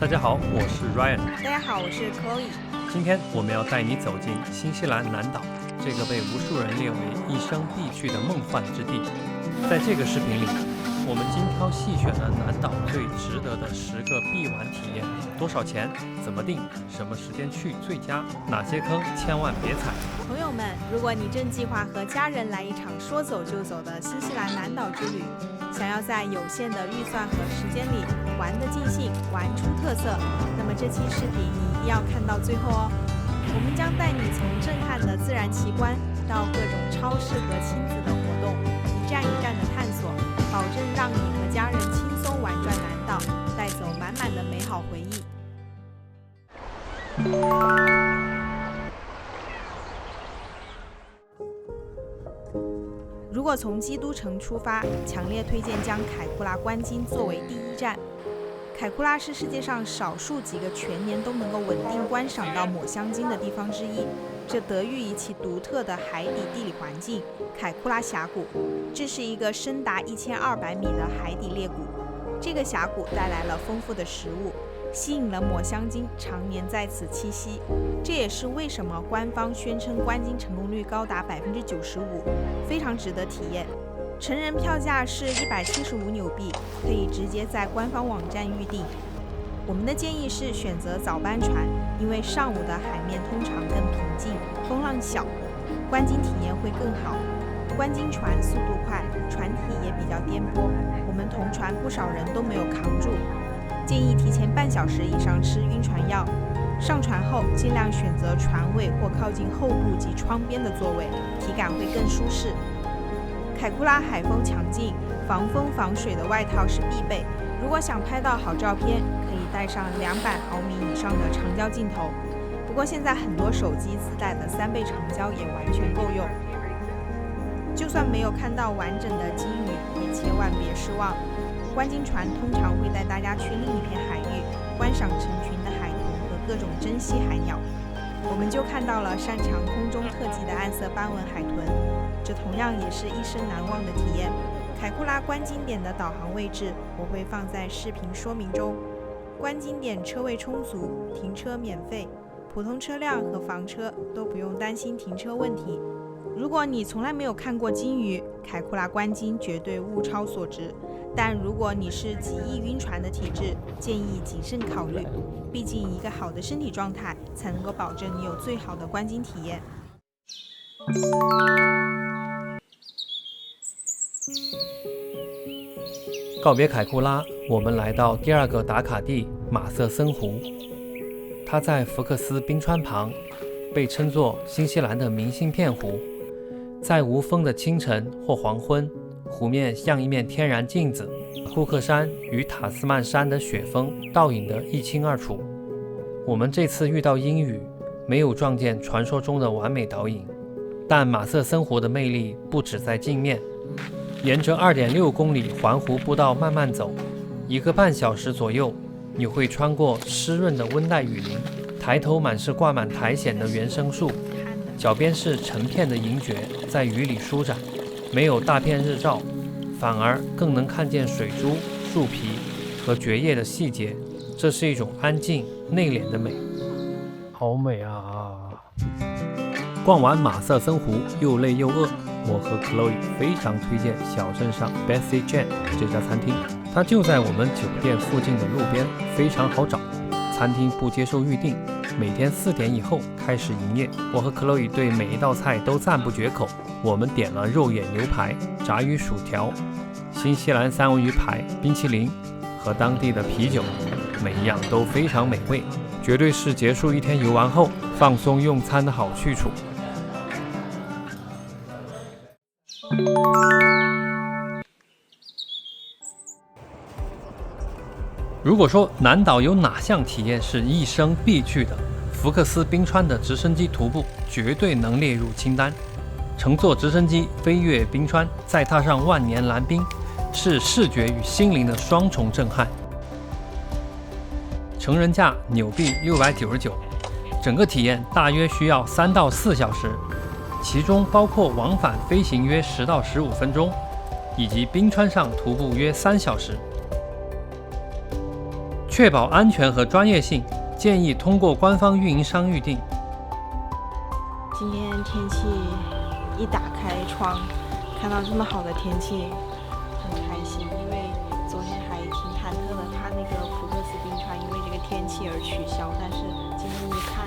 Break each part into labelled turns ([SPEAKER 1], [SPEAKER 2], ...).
[SPEAKER 1] 大家好，我是 Ryan。
[SPEAKER 2] 大家好，我是 Chloe。
[SPEAKER 1] 今天我们要带你走进新西兰南岛，这个被无数人列为一生必去的梦幻之地。在这个视频里，我们精挑细选了南岛最值得的10个必玩体验。多少钱？怎么定？什么时间去最佳？哪些坑千万别踩？
[SPEAKER 2] 朋友们，如果你正计划和家人来一场说走就走的新西兰南岛之旅，想要在有限的预算和时间里玩得尽兴，玩出特色，那么这期视频你一定要看到最后哦。我们将带你从震撼的自然奇观到各种超适合亲子的活动，一站一站的探索，保证让你和家人轻松玩转南岛，带走满满的美好回忆。如果从基督城出发，强烈推荐将凯库拉观鲸作为第一站。凯库拉是世界上少数几个全年都能够稳定观赏到抹香鲸的地方之一，这得益于其独特的海底地理环境——凯库拉峡谷。这是一个深达1200米的海底裂谷，这个峡谷带来了丰富的食物，吸引了抹香鲸常年在此栖息。这也是为什么官方宣称观鲸成功率高达95%，非常值得体验。成人票价是175纽币，可以直接在官方网站预订。我们的建议是选择早班船，因为上午的海面通常更平静，风浪小，观鲸体验会更好。观鲸船速度快，船体也比较颠簸，我们同船不少人都没有扛住。建议提前半小时以上吃晕船药。上船后尽量选择船尾或靠近后部及窗边的座位，体感会更舒适。凯库拉海风强劲，防风防水的外套是必备。如果想拍到好照片，可以带上200毫米以上的长焦镜头。不过现在很多手机自带的3倍长焦也完全够用。就算没有看到完整的鲸鱼，也千万别失望。观鲸船通常会带大家去另一片海域，观赏成群的海豚和各种珍稀海鸟。我们就看到了擅长空中特技的暗色斑纹海豚，这同样也是一生难忘的体验。凯库拉观鲸点的导航位置我会放在视频说明中。观鲸点车位充足，停车免费，普通车辆和房车都不用担心停车问题。如果你从来没有看过鲸鱼，凯库拉观鲸绝对物超所值。但如果你是极易晕船的体质，建议谨慎考虑，毕竟一个好的身体状态才能够保证你有最好的观鲸体验。
[SPEAKER 1] 告别凯库拉，我们来到第2个打卡地马瑟森湖。它在福克斯冰川旁，被称作新西兰的明信片湖。在无风的清晨或黄昏，湖面像一面天然镜子，库克山与塔斯曼山的雪峰倒影得一清二楚。我们这次遇到阴雨，没有撞见传说中的完美倒影，但马瑟森湖的魅力不止在镜面。沿着2.6公里环湖步道慢慢走，1个半小时左右，你会穿过湿润的温带雨林，抬头满是挂满苔藓的原生树，脚边是成片的银蕨在雨里舒展，没有大片日照，反而更能看见水珠、树皮和蕨叶的细节，这是一种安静内敛的美。好美啊！逛完马瑟森湖又累又饿，我和 Chloe 非常推荐小镇上 Bessie Jane 这家餐厅，它就在我们酒店附近的路边，非常好找。餐厅不接受预订，每天4点以后开始营业。我和 Chloe 对每一道菜都赞不绝口。我们点了肉眼牛排、炸鱼薯条、新西兰三文鱼排、冰淇淋和当地的啤酒，每一样都非常美味，绝对是结束一天游玩后放松用餐的好去处。如果说南岛有哪项体验是一生必去的，福克斯冰川的直升机徒步绝对能列入清单。乘坐直升机飞越冰川，再踏上万年蓝冰，是视觉与心灵的双重震撼。成人价纽币699，整个体验大约需要3到4小时，其中包括往返飞行约10到15分钟，以及冰川上徒步约3小时。确保安全和专业性，建议通过官方运营商预订。
[SPEAKER 2] 今天天气一打开窗，看到这么好的天气，很开心。因为昨天还挺忐忑的，怕那个福克斯冰川因为这个天气而取消，但是今天一看，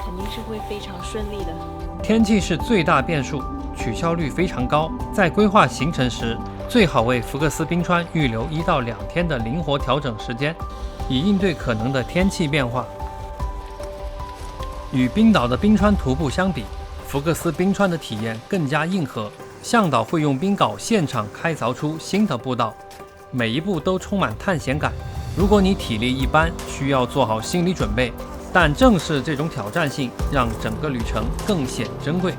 [SPEAKER 2] 肯定是会非常顺利的。
[SPEAKER 1] 天气是最大变数，取消率非常高。在规划行程时，最好为福克斯冰川预留1到2天的灵活调整时间，以应对可能的天气变化。与冰岛的冰川徒步相比，福克斯冰川的体验更加硬核。向导会用冰镐现场开凿出新的步道，每一步都充满探险感。如果你体力一般，需要做好心理准备，但正是这种挑战性，让整个旅程更显珍贵。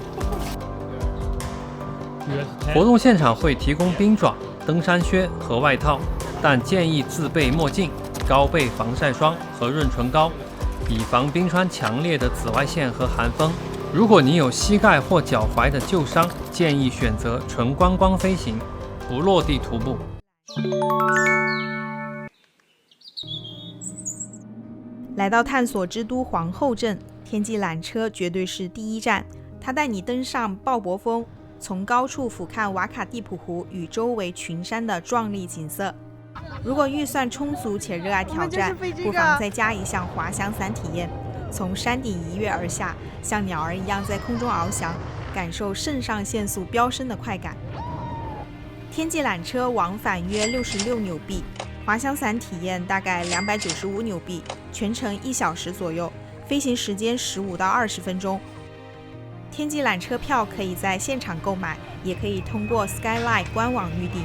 [SPEAKER 1] 活动现场会提供冰爪、登山靴和外套，但建议自备墨镜、高倍防晒霜和润唇膏，以防冰川强烈的紫外线和寒风。如果你有膝盖或脚踝的旧伤，建议选择纯观光飞行，不落地徒步。
[SPEAKER 2] 来到探索之都皇后镇，天际缆车绝对是第一站。它带你登上鲍勃峰，从高处俯瞰瓦卡蒂普湖与周围群山的壮丽景色。如果预算充足且热爱挑战，不妨再加一项滑翔伞体验。从山顶一跃而下，像鸟儿一样在空中翱翔，感受肾上腺素飙升的快感。天际缆车往返约66纽币，滑翔伞体验大概295纽币，全程1小时左右，飞行时间15到20分钟。天际缆车票可以在现场购买，也可以通过 Skyline 官网预订。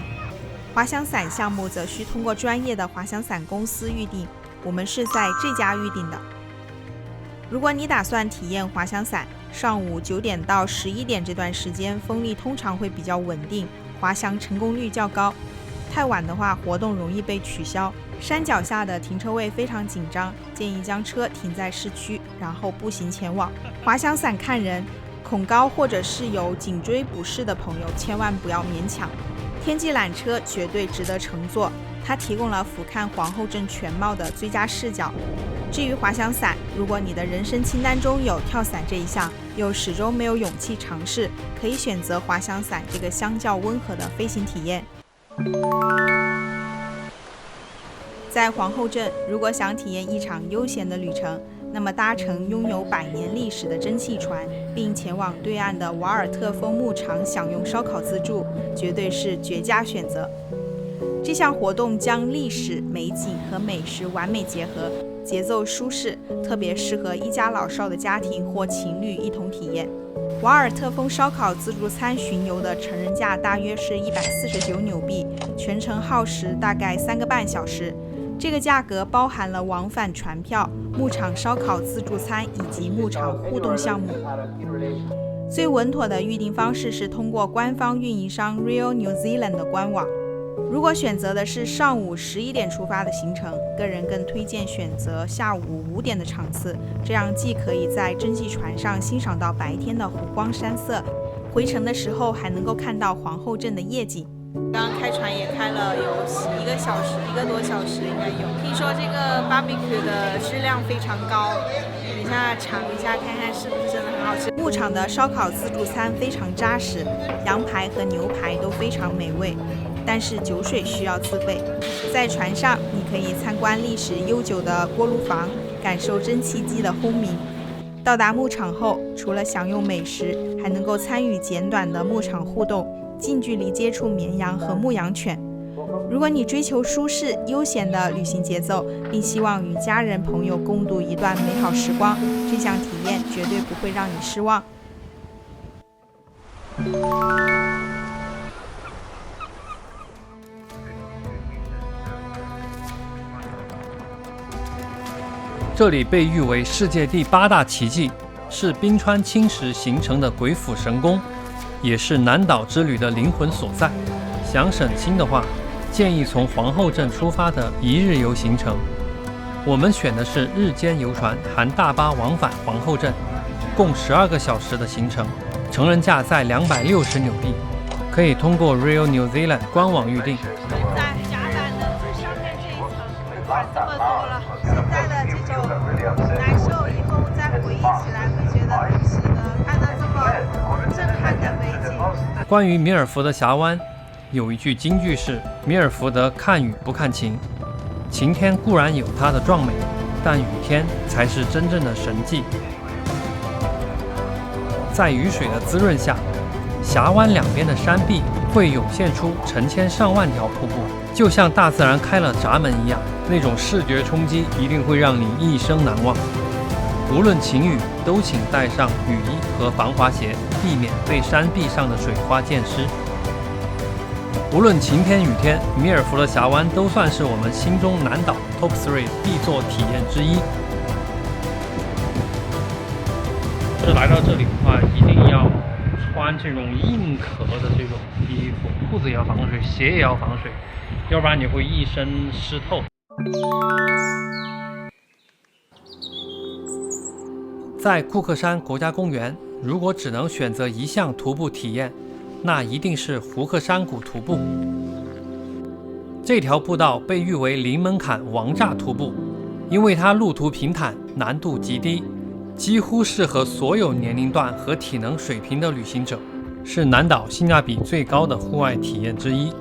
[SPEAKER 2] 滑翔伞项目则需通过专业的滑翔伞公司预订，我们是在这家预订的。如果你打算体验滑翔伞，上午9点到11点这段时间风力通常会比较稳定，滑翔成功率较高。太晚的话，活动容易被取消。山脚下的停车位非常紧张，建议将车停在市区，然后步行前往。滑翔伞看人，恐高或者是有颈椎不适的朋友千万不要勉强。天际缆车绝对值得乘坐，它提供了俯瞰皇后镇全貌的最佳视角。至于滑翔伞，如果你的人生清单中有跳伞这一项，又始终没有勇气尝试，可以选择滑翔伞这个相较温和的飞行体验。在皇后镇，如果想体验一场悠闲的旅程，那么搭乘拥有100年历史的蒸汽船，并前往对岸的瓦尔特峰牧场享用烧烤自助，绝对是绝佳选择。这项活动将历史、美景和美食完美结合，节奏舒适，特别适合一家老少的家庭或情侣一同体验。瓦尔特峰烧烤自助餐巡游的成人价大约是149纽币，全程耗时大概3个半小时。这个价格包含了往返船票、牧场烧烤自助餐以及牧场互动项目。最稳妥的预订方式是通过官方运营商 Real New Zealand 的官网。如果选择的是上午11点出发的行程，个人更推荐选择下午5点的场次，这样既可以在蒸汽船上欣赏到白天的湖光山色，回程的时候还能够看到皇后镇的夜景。刚刚开船也开了有1个小时，1个多小时应该有。听说这个 barbecue 的质量非常高，等一下尝一下看看是不是真的很好吃。牧场的烧烤自助餐非常扎实，羊排和牛排都非常美味，但是酒水需要自备。在船上，你可以参观历史悠久的锅炉房，感受蒸汽机的轰鸣。到达牧场后，除了享用美食，还能够参与简短的牧场互动，近距离接触绵羊和牧羊犬。如果你追求舒适悠闲的旅行节奏，并希望与家人朋友共度一段美好时光，这项体验绝对不会让你失望。
[SPEAKER 1] 这里被誉为世界第8大奇迹，是冰川侵蚀形成的鬼斧神工，也是南岛之旅的灵魂所在。想省心的话，建议从皇后镇出发的1日游行程。我们选的是日间游船含大巴往返皇后镇，共12个小时的行程，成人价在260纽币，可以通过 Real New Zealand 官网预订。
[SPEAKER 2] 在甲板的最上面这一层，这么
[SPEAKER 1] 关于米尔福德峡湾，有一句金句是：米尔福德看雨不看晴。晴天固然有它的壮美，但雨天才是真正的神迹。在雨水的滋润下，峡湾两边的山壁会涌现出成千上万条瀑布，就像大自然开了闸门一样，那种视觉冲击一定会让你一生难忘。无论晴雨，都请带上雨衣和防滑鞋，避免被山壁上的水花溅湿。无论晴天雨天，米尔福德峡湾都算是我们心中南岛 Top 3必做体验之一。来到这里的话，一定要穿这种硬壳的这种衣服，裤子也要防水，鞋也要防水，要不然你会一身湿透。在库克山国家公园，如果只能选择一项徒步体验，那一定是胡克山谷徒步。这条步道被誉为零门槛王炸徒步，因为它路途平坦，难度极低，几乎适合所有年龄段和体能水平的旅行者，是南岛性价比最高的户外体验之一。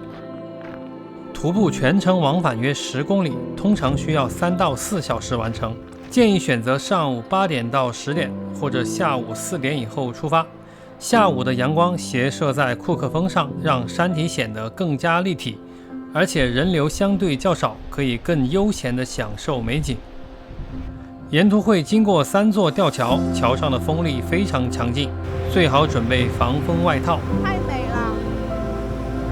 [SPEAKER 1] 徒步全程往返约10公里，通常需要3到4小时完成。建议选择上午8点到10点，或者下午4点以后出发。下午的阳光斜射在库克峰上，让山体显得更加立体，而且人流相对较少，可以更悠闲地享受美景。沿途会经过3座吊桥，桥上的风力非常强劲，最好准备防风外套。
[SPEAKER 2] 太美了，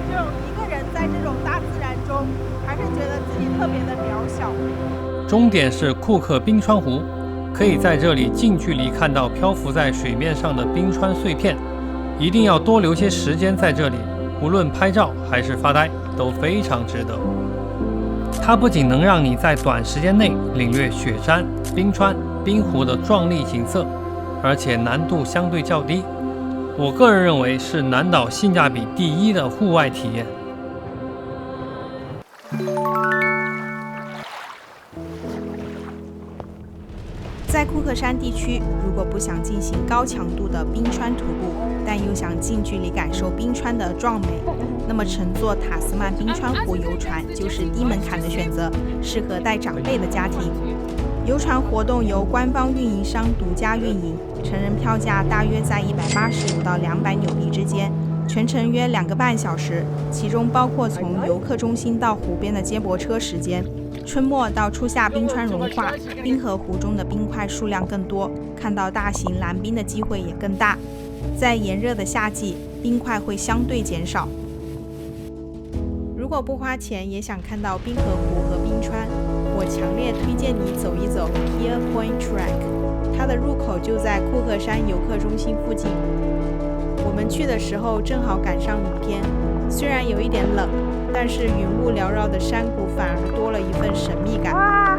[SPEAKER 2] 就一个人在这种大自然中，还是觉得自己特别的渺小。
[SPEAKER 1] 终点是库克冰川湖，可以在这里近距离看到漂浮在水面上的冰川碎片，一定要多留些时间在这里，无论拍照还是发呆都非常值得。它不仅能让你在短时间内领略雪山、冰川、冰湖的壮丽景色，而且难度相对较低，我个人认为是南岛性价比第一的户外体验。
[SPEAKER 2] 在库克山地区，如果不想进行高强度的冰川徒步，但又想近距离感受冰川的壮美，那么乘坐塔斯曼冰川湖游船就是低门槛的选择，适合带长辈的家庭。游船活动由官方运营商独家运营，成人票价大约在185到200纽币之间，全程约2个半小时，其中包括从游客中心到湖边的接驳车时间。春末到初夏，冰川融化，冰河湖中的冰块数量更多，看到大型蓝冰的机会也更大。在炎热的夏季，冰块会相对减少。如果不花钱也想看到冰河湖和冰川，我强烈推荐你走一走 Pier Point Track， 它的入口就在库克山游客中心附近。我们去的时候正好赶上雨天，虽然有一点冷，但是云雾缭绕的山谷反而多了一份神秘感。哇，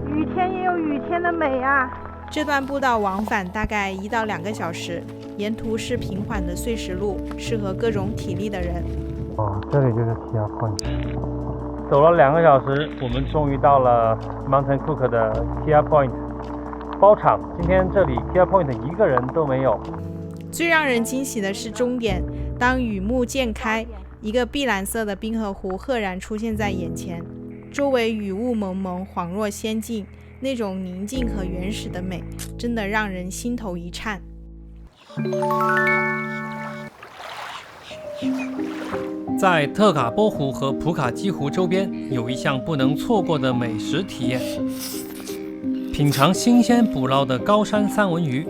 [SPEAKER 2] 雨天也有雨天的美啊！这段步道往返大概1到2个小时，沿途是平缓的碎石路，适合各种体力的人。
[SPEAKER 1] 这里就是 Pier Point。走了2个小时，我们终于到了 Mountain Cook 的 Pier Point 包场。今天这里 Pier Point 一个人都没有。
[SPEAKER 2] 最让人惊喜的是终点，当雨幕渐开，一个碧蓝色的冰河湖赫然出现在眼前，周围雨雾蒙蒙，恍若仙境，那种宁静和原始的美，真的让人心头一颤。
[SPEAKER 1] 在特卡波湖和普卡基湖周边，有一项不能错过的美食体验，品尝新鲜捕捞的高山三文鱼。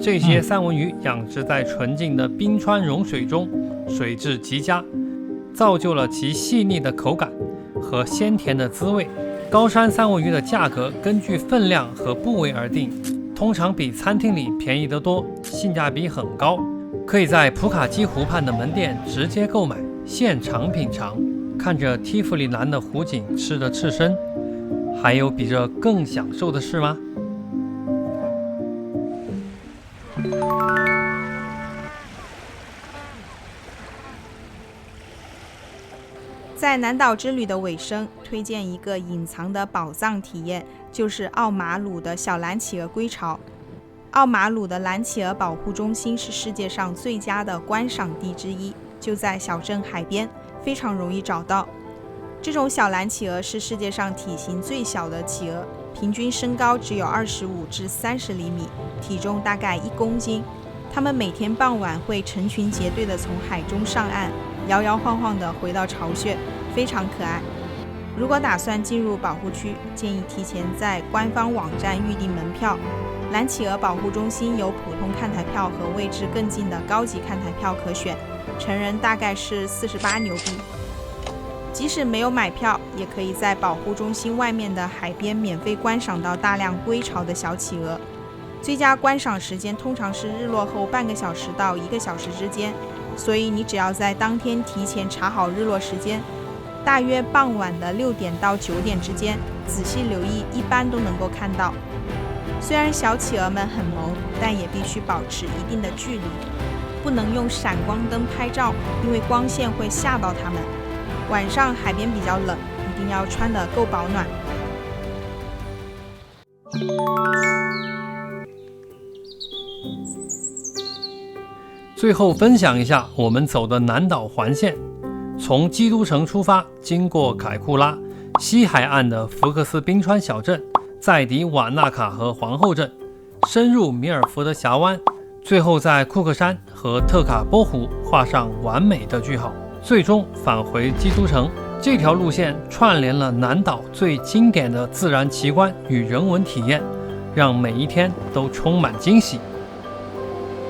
[SPEAKER 1] 这些三文鱼养殖在纯净的冰川融水中，水质极佳，造就了其细腻的口感和鲜甜的滋味。高山三文鱼的价格根据分量和部位而定，通常比餐厅里便宜得多，性价比很高。可以在普卡基湖畔的门店直接购买，现场品尝，看着蒂芙里蓝的湖景，吃得赤身，还有比这更享受的事吗？
[SPEAKER 2] 在南岛之旅的尾声，推荐一个隐藏的宝藏体验，就是奥马鲁的小蓝企鹅归巢。奥马鲁的蓝企鹅保护中心是世界上最佳的观赏地之一，就在小镇海边，非常容易找到。这种小蓝企鹅是世界上体型最小的企鹅，平均身高只有25至30厘米，体重大概1公斤。它们每天傍晚会成群结队地从海中上岸，摇摇晃晃地回到巢穴，非常可爱。如果打算进入保护区，建议提前在官方网站预订门票。蓝企鹅保护中心有普通看台票和位置更近的高级看台票可选，成人大概是48纽币。即使没有买票，也可以在保护中心外面的海边免费观赏到大量归巢的小企鹅。最佳观赏时间通常是日落后半个小时到1个小时之间，所以你只要在当天提前查好日落时间，大约傍晚的6点到9点之间，仔细留意，一般都能够看到。虽然小企鹅们很萌，但也必须保持一定的距离，不能用闪光灯拍照，因为光线会吓到它们。晚上海边比较冷，一定要穿得够保暖。
[SPEAKER 1] 最后分享一下我们走的南岛环线，从基督城出发，经过凯库拉、西海岸的福克斯冰川小镇，再抵瓦纳卡和皇后镇，深入米尔福德峡湾，最后在库克山和特卡波湖画上完美的句号，最终返回基督城。这条路线串联了南岛最经典的自然奇观与人文体验，让每一天都充满惊喜。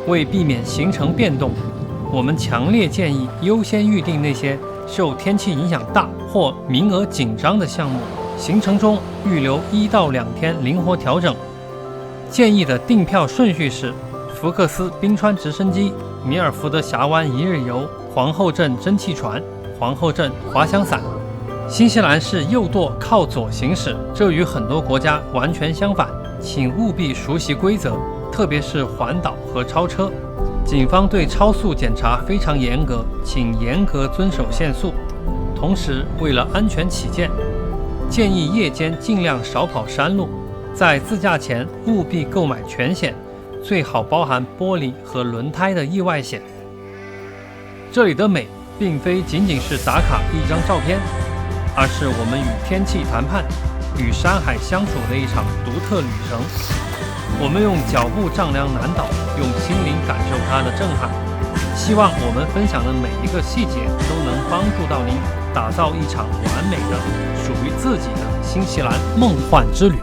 [SPEAKER 1] 为避免行程变动，我们强烈建议优先预定那些受天气影响大或名额紧张的项目，行程中预留1到2天灵活调整。建议的订票顺序是：福克斯冰川直升机、米尔福德峡湾1日游、皇后镇蒸汽船、皇后镇滑翔伞。新西兰是右舵靠左行驶，这与很多国家完全相反，请务必熟悉规则，特别是环岛和超车。警方对超速检查非常严格，请严格遵守限速。同时，为了安全起见，建议夜间尽量少跑山路。在自驾前务必购买全险，最好包含玻璃和轮胎的意外险。这里的美并非仅仅是打卡一张照片，而是我们与天气谈判、与山海相处的一场独特旅程。我们用脚步丈量南岛，用心灵感受它的震撼。希望我们分享的每一个细节都能帮助到您，打造一场完美的、属于自己的新西兰梦幻之旅。